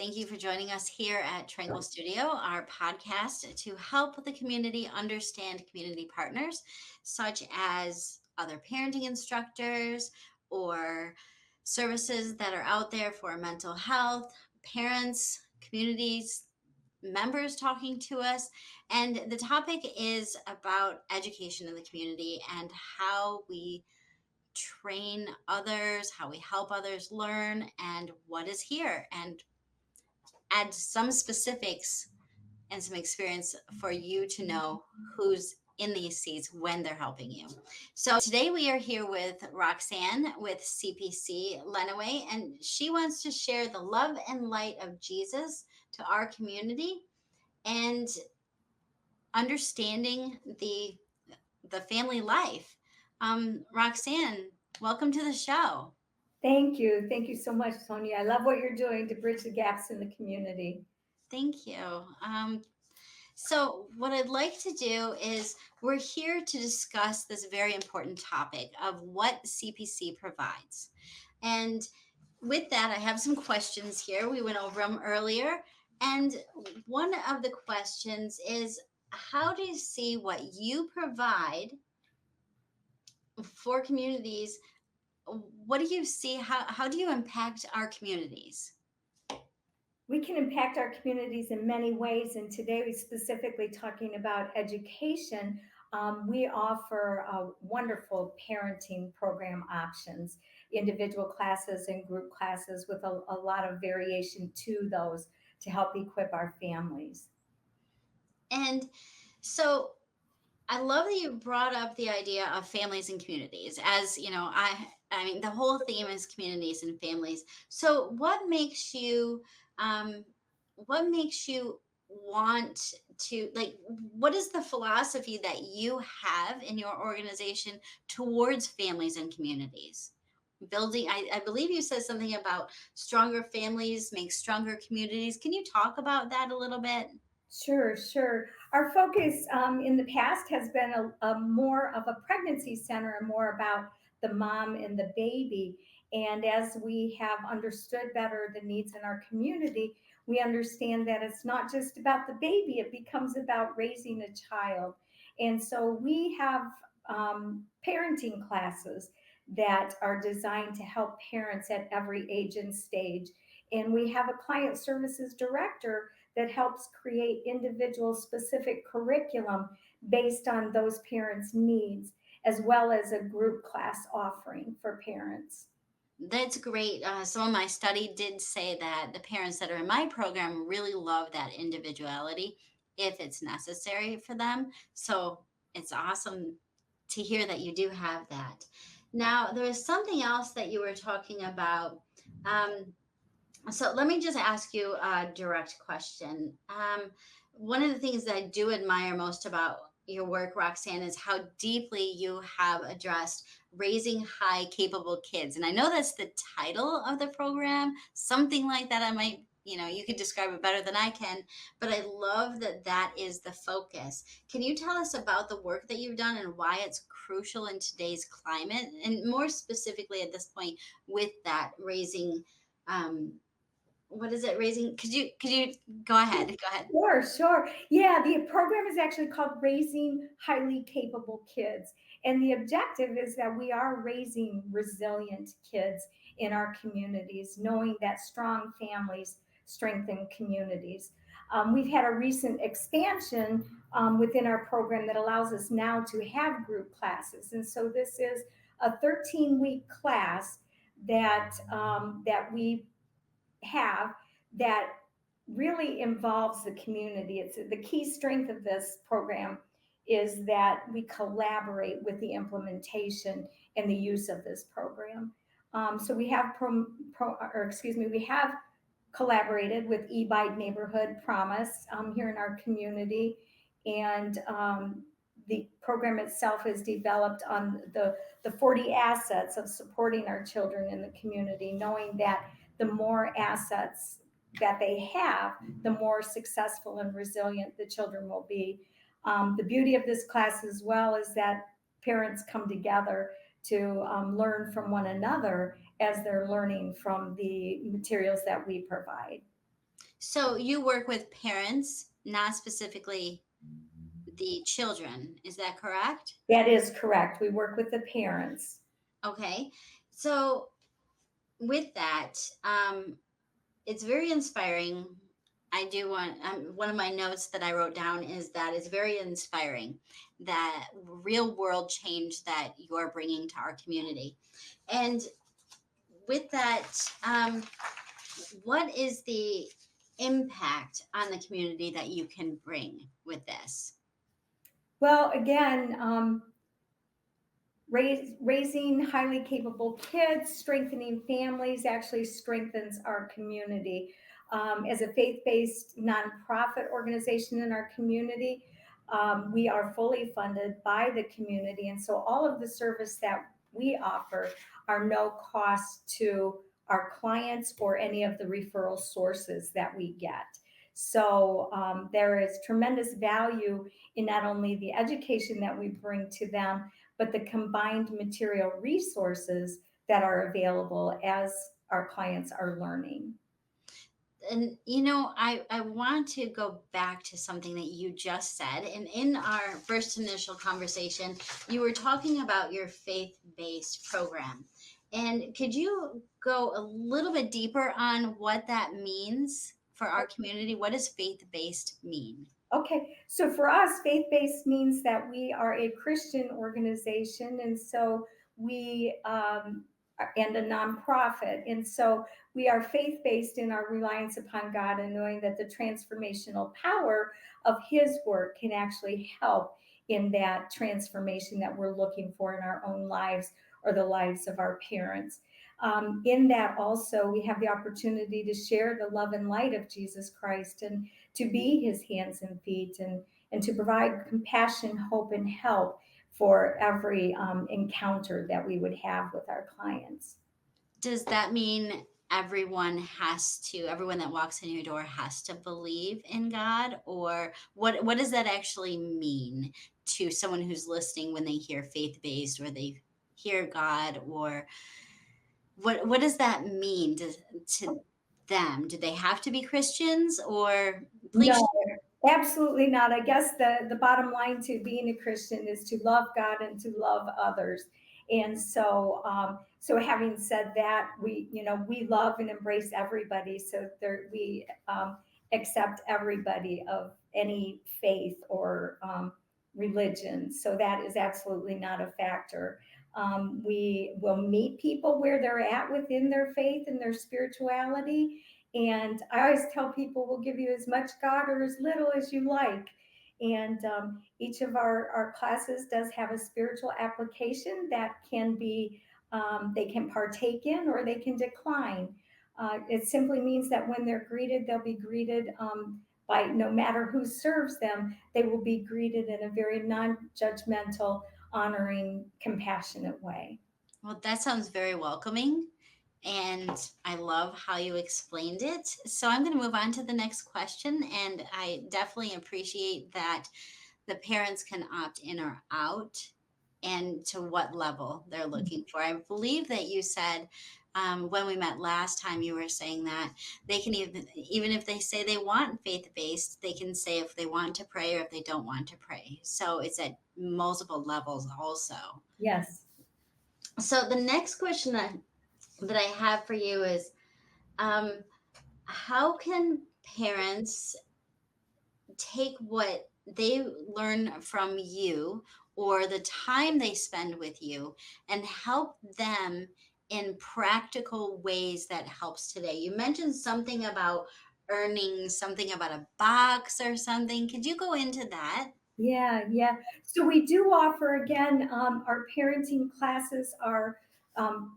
Thank you for joining us here at Tranquil Studio, our podcast to help the community understand community partners, such as other parenting instructors or services that are out there for mental health, parents, communities, members talking to us. And the topic is about education in the community and how we train others, how we help others learn, and what is here, and add some specifics and some experience for you to know who's in these seats when they're helping you. So today we are here with Roxanne with CPC Lenawee, and she wants to share the love and light of Jesus to our community and understanding the family life. Roxanne, welcome to the show. Thank you. Thank you so much, Sonia. I love what you're doing to bridge the gaps in the community. Thank you. So, what I'd like to do is we're here to discuss this very important topic of what CPC provides. And with that, I have some questions here. We went over them earlier. And one of the questions is, how do you see what you provide for communities? What do you see? How do you impact our communities? We can impact our communities in many ways, and today we're specifically talking about education. We offer wonderful parenting program options, individual classes and group classes with a lot of variation to those to help equip our families. And so I love that you brought up the idea of families and communities. As you know, I mean, the whole theme is communities and families. So, what makes you want to, like, what is the philosophy that you have in your organization towards families and communities? Building, I believe you said something about stronger families make stronger communities. Can you talk about that a little bit? Sure, sure. Our focus in the past has been a more of a pregnancy center and more about the mom and the baby. And as we have understood better the needs in our community, we understand that it's not just about the baby, it becomes about raising a child. And so we have parenting classes that are designed to help parents at every age and stage. And we have a client services director that helps create individual specific curriculum based on those parents' needs, as well as a group class offering for parents. That's great. Some of my study did say that the parents that are in my program really love that individuality if it's necessary for them. So it's awesome to hear that you do have that. Now, there is something else that you were talking about. Um, so let me just ask you a direct question. One of the things that I do admire most about your work, Roxanne, is how deeply you have addressed raising high capable kids. And I know that's the title of the program, something like that. I might, you could describe it better than I can, but I love that that is the focus. Can you tell us about the work that you've done and why it's crucial in today's climate? And more specifically at this point, with that raising what is it raising? Could you go ahead? Go ahead. Sure, sure. Yeah, the program is actually called Raising Highly Capable Kids. And the objective is that we are raising resilient kids in our communities, knowing that strong families strengthen communities. We've had a recent expansion within our program that allows us now to have group classes. And so this is a 13-week class that we have that really involves the community. It's the key strength of this program is that we collaborate with the implementation and the use of this program. So we have we have collaborated with eBite Neighborhood Promise here in our community, and the program itself is developed on the 40 assets of supporting our children in the community, knowing that the more assets that they have, the more successful and resilient the children will be. The beauty of this class as well is that parents come together to learn from one another as they're learning from the materials that we provide. So you work with parents, not specifically the children. Is that correct? That is correct. We work with the parents. Okay. So with that, it's very inspiring. I do want, one of my notes that I wrote down is that it's very inspiring, that real world change that you're bringing to our community. And with that, what is the impact on the community that you can bring with this? Well, again, raising highly capable kids, strengthening families actually strengthens our community. As a faith based nonprofit organization in our community, we are fully funded by the community. And so all of the service that we offer are no cost to our clients or any of the referral sources that we get. So there is tremendous value in not only the education that we bring to them, but the combined material resources that are available as our clients are learning. And I want to go back to something that you just said. And in our first initial conversation, you were talking about your faith-based program. And could you go a little bit deeper on what that means for our community? What does faith-based mean? Okay, so for us, faith based means that we are a Christian organization, and so and a nonprofit. And so we are faith based in our reliance upon God and knowing that the transformational power of His work can actually help in that transformation that we're looking for in our own lives or the lives of our parents. In that, also, we have the opportunity to share the love and light of Jesus Christ and to be His hands and feet and to provide compassion, hope, and help for every encounter that we would have with our clients. Does that mean everyone that walks in your door has to believe in God? Or what does that actually mean to someone who's listening when they hear faith-based or they hear God? Or what does that mean to them? Do they have to be Christians? Or please. No, absolutely not. I guess the bottom line to being a Christian is to love God and to love others. And so, so having said that, we love and embrace everybody. So we accept everybody of any faith or religion. So that is absolutely not a factor. We will meet people where they're at within their faith and their spirituality, and I always tell people we'll give you as much God or as little as you like. And each of our classes does have a spiritual application that can be, they can partake in or they can decline. It simply means that when they're greeted, they'll be greeted by no matter who serves them, they will be greeted in a very non judgmental, honoring, compassionate way. Well, that sounds very welcoming. And I love how you explained it. So I'm going to move on to the next question. And I definitely appreciate that the parents can opt in or out and to what level they're looking for. I believe that you said when we met last time, you were saying that they can even if they say they want faith based, they can say if they want to pray or if they don't want to pray. So it's at multiple levels also. Yes. So the next question that I have for you is um, how can parents take what they learn from you or the time they spend with you and help them in practical ways that helps today? You mentioned something about earning something about a box or something. Could you go into that? Yeah, yeah. So we do offer again, our parenting classes are,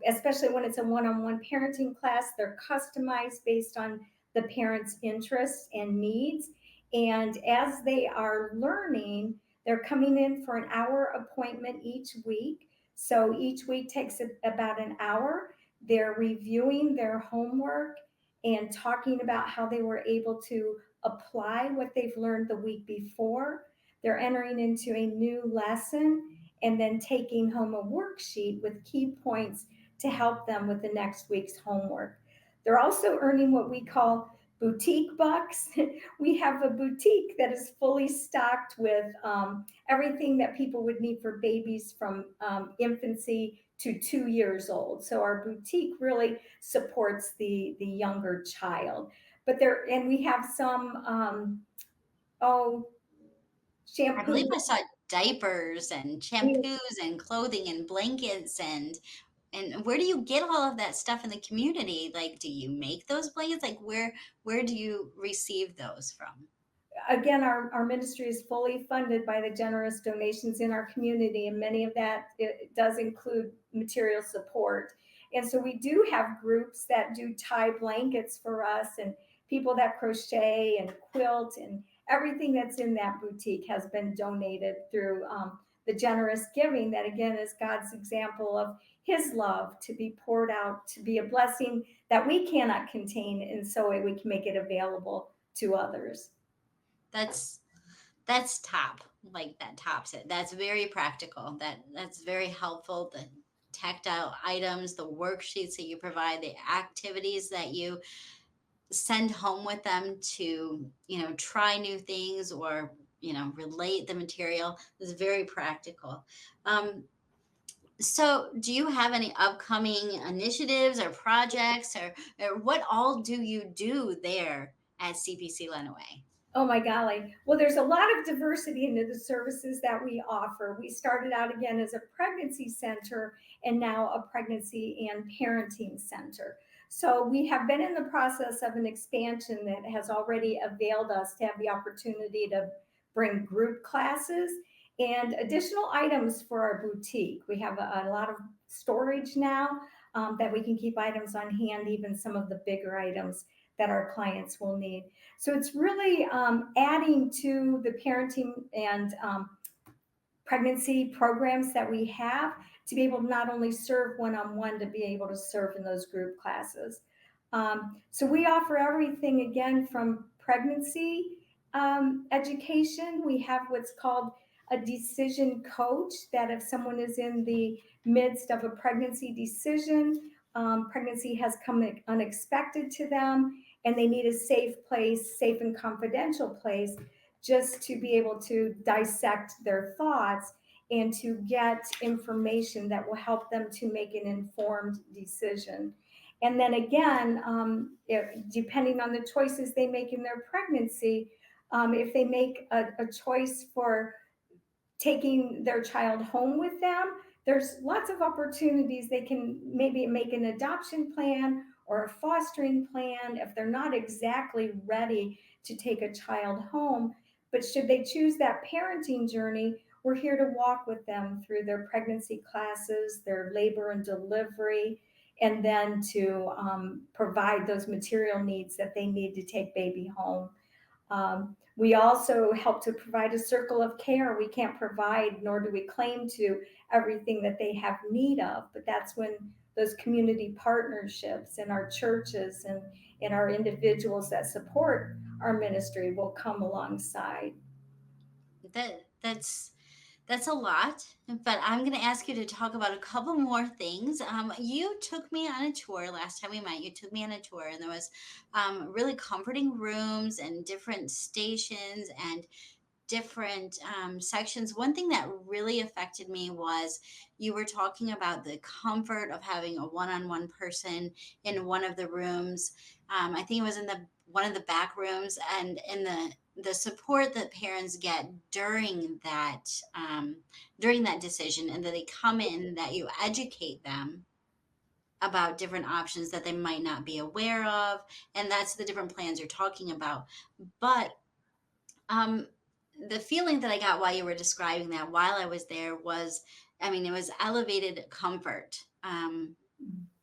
especially when it's a one-on-one parenting class, they're customized based on the parent's interests and needs. And as they are learning, they're coming in for an hour appointment each week. So each week takes about an hour. They're reviewing their homework and talking about how they were able to apply what they've learned the week before. They're entering into a new lesson and then taking home a worksheet with key points to help them with the next week's homework. They're also earning what we call boutique bucks. We have a boutique that is fully stocked with everything that people would need for babies from infancy to 2 years old. So our boutique really supports the younger child. But there, and we have some oh, I believe shampoo. I saw diapers and We, shampoos and clothing and blankets and where do you get all of that stuff in the community? Like, do you make those blankets? Like, where do you receive those from? again, our ministry is fully funded by the generous donations in our community, and many of that it does include material support. And so we do have groups that do tie blankets for us, and people that crochet and quilt, and everything that's in that boutique has been donated through the generous giving. That again is God's example of His love to be poured out, to be a blessing that we cannot contain, and so we can make it available to others. That's that's top. Like that tops it. That's very practical. That's very helpful. The tactile items, the worksheets that you provide, the activities that you send home with them to, try new things or, relate the material is very practical. So do you have any upcoming initiatives or projects or what all do you do there at CPC Lenawee? Oh my golly. Well, there's a lot of diversity into the services that we offer. We started out again as a pregnancy center and now a pregnancy and parenting center. So we have been in the process of an expansion that has already availed us to have the opportunity to bring group classes and additional items for our boutique. We have a lot of storage now that we can keep items on hand, even some of the bigger items that our clients will need. So it's really adding to the parenting and pregnancy programs that we have to be able to not only serve one on one, to be able to serve in those group classes. So we offer everything again from pregnancy education. We have what's called a decision coach, that if someone is in the midst of a pregnancy decision, pregnancy has come unexpected to them, and they need a safe place, safe and confidential place, just to be able to dissect their thoughts and to get information that will help them to make an informed decision. And then again, depending on the choices they make in their pregnancy, if they make a choice for taking their child home with them, there's lots of opportunities. They can maybe make an adoption plan or a fostering plan if they're not exactly ready to take a child home. But should they choose that parenting journey, we're here to walk with them through their pregnancy classes, their labor and delivery, and then to provide those material needs that they need to take baby home. We also help to provide a circle of care. We can't provide, nor do we claim to, everything that they have need of, but that's when those community partnerships and our churches and our individuals that support our ministry will come alongside. That's a lot, but I'm going to ask you to talk about a couple more things. You took me on a tour last time we met. You took me on a tour, and there was really comforting rooms and different stations and different sections. One thing that really affected me was you were talking about the comfort of having a one-on-one person in one of the rooms. I think it was in the one of the back rooms, and in the support that parents get during that decision, and that they come in, that you educate them about different options that they might not be aware of, and that's the different plans you're talking about. But um, the feeling that I got while you were describing that while I was there was, I mean, it was elevated comfort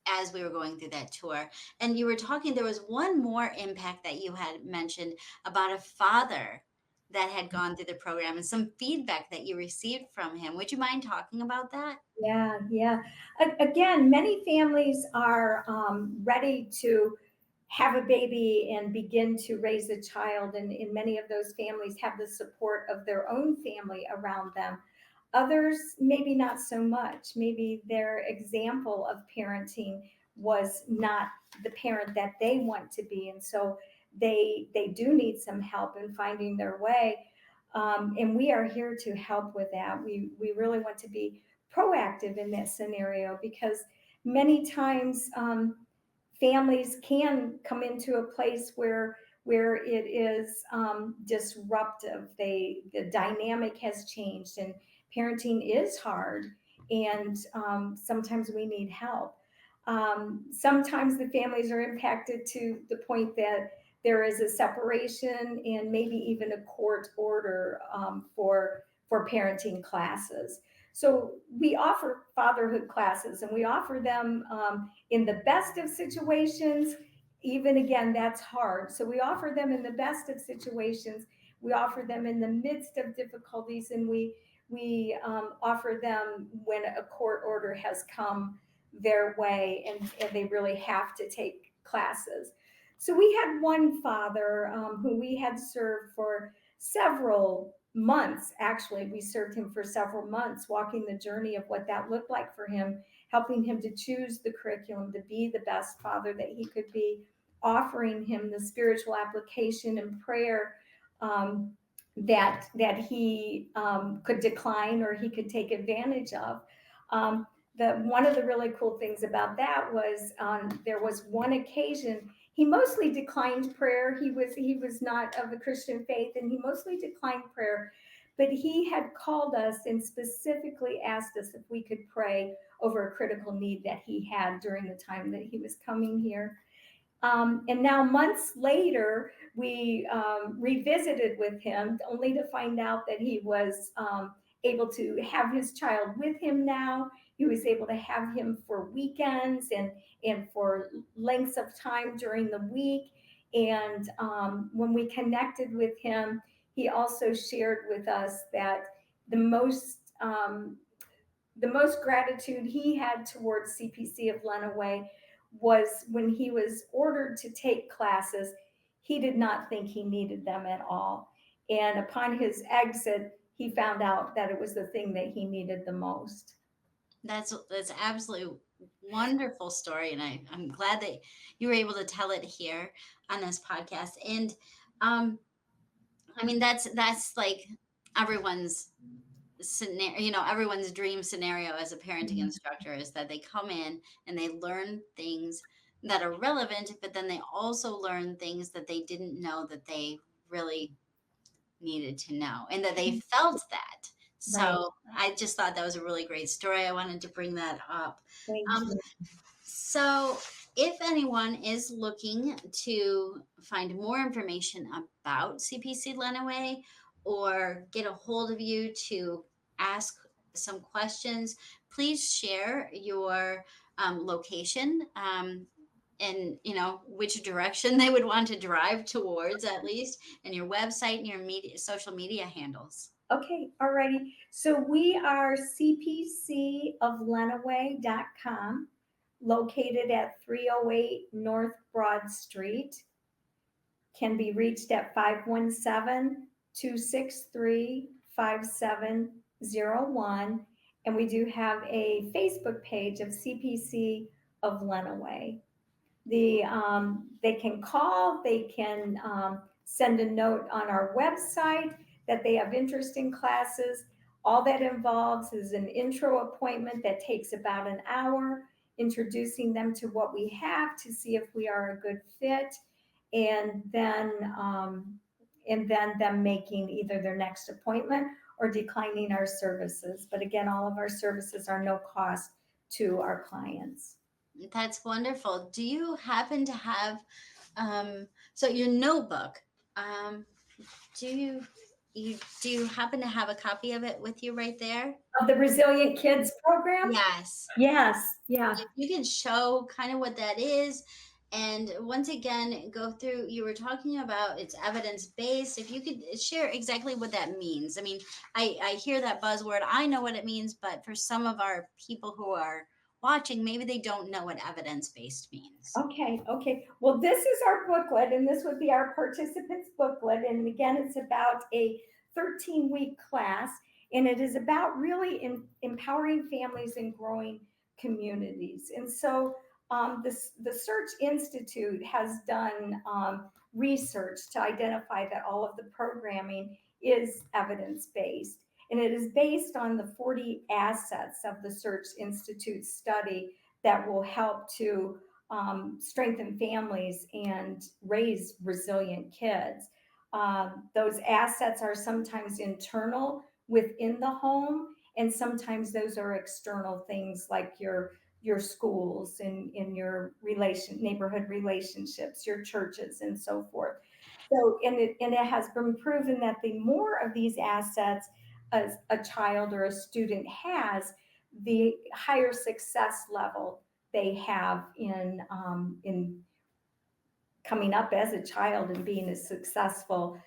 as we were going through that tour. And you were talking, there was one more impact that you had mentioned about a father that had gone through the program and some feedback that you received from him. Would you mind talking about that? Yeah, yeah. Again, many families are ready to have a baby and begin to raise a child, and in many of those families have the support of their own family around them. Others, maybe not so much. Maybe their example of parenting was not the parent that they want to be, and so they do need some help in finding their way. And we are here to help with that. We really want to be proactive in that scenario because many times families can come into a place where it is disruptive. The dynamic has changed, and parenting is hard, and sometimes we need help. Sometimes the families are impacted to the point that there is a separation and maybe even a court order for parenting classes. So we offer fatherhood classes, and we offer them in the best of situations. Even again, that's hard. So we offer them in the best of situations. We offer them in the midst of difficulties, and we offer them when a court order has come their way, and they really have to take classes. So we had one father who we had served for several months. Actually, we served him for several months, walking the journey of what that looked like for him, helping him to choose the curriculum to be the best father that he could be, offering him the spiritual application and prayer that he could decline or he could take advantage of. Um, One of the really cool things about that was there was one occasion he mostly declined prayer. He was not of the Christian faith, and he mostly declined prayer. But he had called us and specifically asked us if we could pray over a critical need that he had during the time that he was coming here. And now, months later, we revisited with him only to find out that he was able to have his child with him now. He was able to have him for weekends and for lengths of time during the week. And when we connected with him, he also shared with us that the most the most gratitude he had towards CPC of Lenawee was when he was ordered to take classes, he did not think he needed them at all. And upon his exit, he found out that it was the thing that he needed the most. That's absolutely wonderful story, and I'm glad that you were able to tell it here on this podcast. And um, I mean, that's like everyone's scenario, everyone's dream scenario as a parenting instructor is that they come in and they learn things that are relevant, but then they also learn things that they didn't know that they really needed to know and that they felt that. Right. So I just thought that was a really great story. I wanted to bring that up. Thank Um, you. so, if anyone is looking to find more information about CPC Lenawee or get a hold of you to ask some questions, please share your location, and which direction they would want to drive towards, at least, and your website and your social media handles. Okay, alrighty. So we are cpcoflenawee.com, located at 308 North Broad Street. Can be reached at 517-263-5701. And we do have a Facebook page of CPC of Lenawee. They can call, they can send a note on our website that they have interest in classes. All that involves is an intro appointment that takes about an hour, introducing them to what we have to see if we are a good fit, and then them making either their next appointment or declining our services. But again, all of our services are no cost to our clients. That's wonderful. Do you happen to have so your notebook? Um, do you happen to have a copy of it with you right there? Of the Resilient Kids program? Yes. Yes, yeah. If you can show kind of what that is, and once again go through, you were talking about it's evidence based. If you could share exactly what that means. I mean, I hear that buzzword, I know what it means, but for some of our people who are watching, maybe they don't know what evidence based means. Okay, okay. Well, this is our booklet, and this would be our participants booklet. And again, it's about a 13-week class, and it is about really empowering families and growing communities. And so the Search Institute has done research to identify that all of the programming is evidence based. And it is based on the 40 assets of the Search Institute study that will help to strengthen families and raise resilient kids. Those assets are sometimes internal within the home, and sometimes those are external things like your schools and in your neighborhood relationships, your churches, and so forth. So, and it has been proven that the more of these assets a child or a student has, the higher success level they have in coming up as a child and being a successful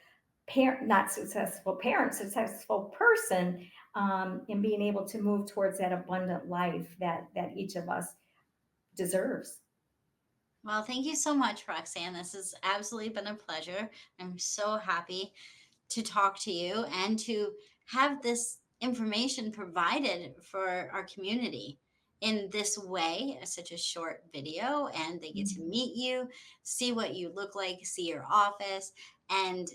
parent, not successful parent, successful person, and being able to move towards that abundant life that each of us deserves. Well, thank you so much, Roxanne. This has absolutely been a pleasure. I'm so happy to talk to you and to have this information provided for our community in this way, such a short video, and they get to meet you, see what you look like, see your office, and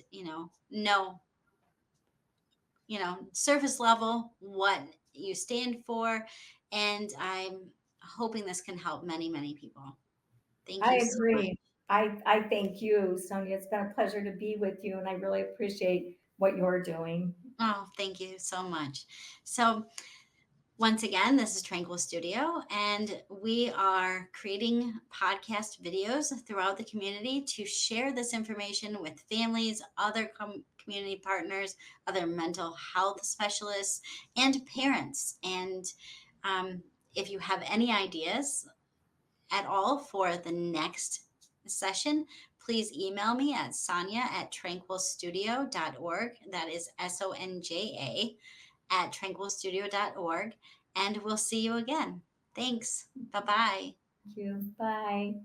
surface level what you stand for. And I'm hoping this can help many, many people. Thank I you so much. agree. I thank you, Sonia. It's been a pleasure to be with you, and I really appreciate what you're doing. Oh, thank you so much. So, once again, this is Tranquil Studio, and we are creating podcast videos throughout the community to share this information with families, other community partners, other mental health specialists, and parents. And um, if you have any ideas at all for the next session, please email me at sonia@tranquilstudio.org. That is SONJA @tranquilstudio.org. And we'll see you again. Thanks. Bye bye. Thank you. Bye.